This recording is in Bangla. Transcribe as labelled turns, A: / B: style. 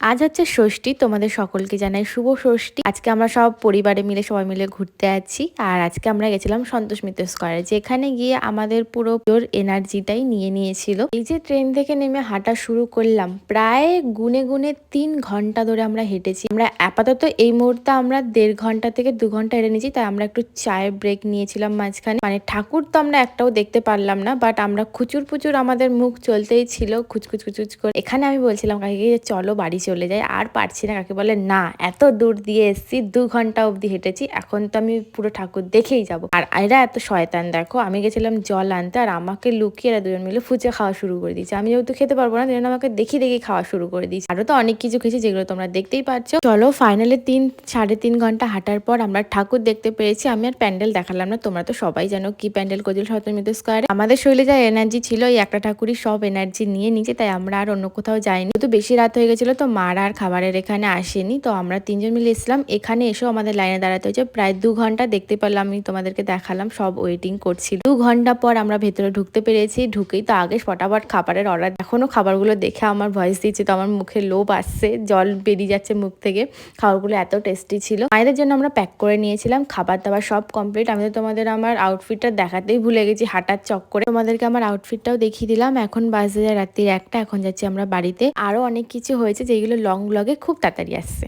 A: আজ হচ্ছে ষষ্ঠী, তোমাদের সকলকে জানাই শুভ ষষ্ঠী। আজকে আমরা সব পরিবারে মিলে সবাই মিলে ঘুরতে যাচ্ছি। আর আজকে আমরা গেছিলাম সন্তোষ মিত্র স্কয়ারে, যেখানে গিয়ে আমাদের পুরো পিওর এনার্জিটাই নিয়ে নিয়েছিল। এই যে ট্রেন থেকে নেমে হাঁটা শুরু করলাম, প্রায় গুনে গুনে 3 ঘন্টা ধরে আমরা হেঁটেছি। আমরা আপাতত এই মুহূর্তে আমরা 1.5 ঘন্টা থেকে 2 ঘন্টা হেঁটে নিয়েছি, তাই আমরা একটু চায়ের ব্রেক নিয়েছিলাম মাঝখানে। মানে ঠাকুর তো আমরা একটাও দেখতে পারলাম না, বাট আমরা খুচুর পুচুর আমাদের মুখ চলতেই ছিল খুচখুচ খুচুচ করে। এখানে আমি বলছিলাম কাকিকে যে চলো বাড়ি চলে যাই, আর পারছি না। কাকি বলে না, এত দূর দিয়ে এসছি, 2 ঘন্টা অবধি হেঁটেছি, এখন তো আমি পুরো ঠাকুর দেখেই যাব। আর এরা এত শয়তান, দেখো আমি গেছিলাম জল আনতে, আর আমাকে লুকিয়ে এরা দুজন মিলে ফুচে খাওয়া শুরু করে দিয়েছে। আমি যেহেতু খেতে পারবো না, যেন আমাকে দেখি দেখি খাওয়া শুরু করে দিয়েছে। আরো তো অনেক কিছু খেয়েছি, যেগুলো তোমরা দেখতেই পাচ্ছ। চলো ফাইনালি 3-3.5 ঘন্টা হাঁটার পর আমরা ঠাকুর দেখতে পেরেছি। আমি আর প্যান্ডেল দেখালাম না, তোমরা তো সবাই জানো কি প্যান্ডেল করেছিল সন্তোষ মিত্র স্কয়ারে। আমাদের শরীরে যা এনার্জি ছিল, এই একটা ঠাকুরই সব এনার্জি নিয়ে নিচে, তাই আমরা আর অন্য কোথাও যাইনি। তো বেশি রাত হয়ে গেছিল, তো মারা আর খাবারের এখানে আসেনি। তো আমরা 3জন মিলে এসলাম। এখানে এসেও আমাদের লাইনে দাঁড়াতে হয়েছে প্রায় 2 ঘন্টা। দেখতে পেলাম, আমি তোমাদেরকে দেখালাম, সব ওয়েটিং করছিল। 2 ঘন্টা পর আমরা ভেতরে ঢুকতে পেরেছি। ঢুকেই তো আগে ফটাফট খাবারের অর্ডার। এখনো খাবারগুলো দেখে আমার ভয়েস দিচ্ছে, তো আমার মুখে লোভ আসছে, জল বেরিয়ে যাচ্ছে মুখ থেকে। খাবারগুলো এত টেস্টি ছিল। মায়েদের জন্য আমরা প্যাক করে নিয়েছিলাম। খাবার দাবার সব কমপ্লিট। আমি তো তোমাদের আমার আউটফিটটা দেখাতেই ভুলে গেছি হাঁটার চক্করে। তোমাদেরকে আমার আউটফিটটাও দেখিয়ে দিলাম। এখন বাজে যায় রাত্রির 1টা। এখন যাচ্ছি আমরা বাড়িতে। আরো অনেক কিছু হয়েছে, যেগুলো লং ব্লগে খুব তাড়াতাড়ি আসছে।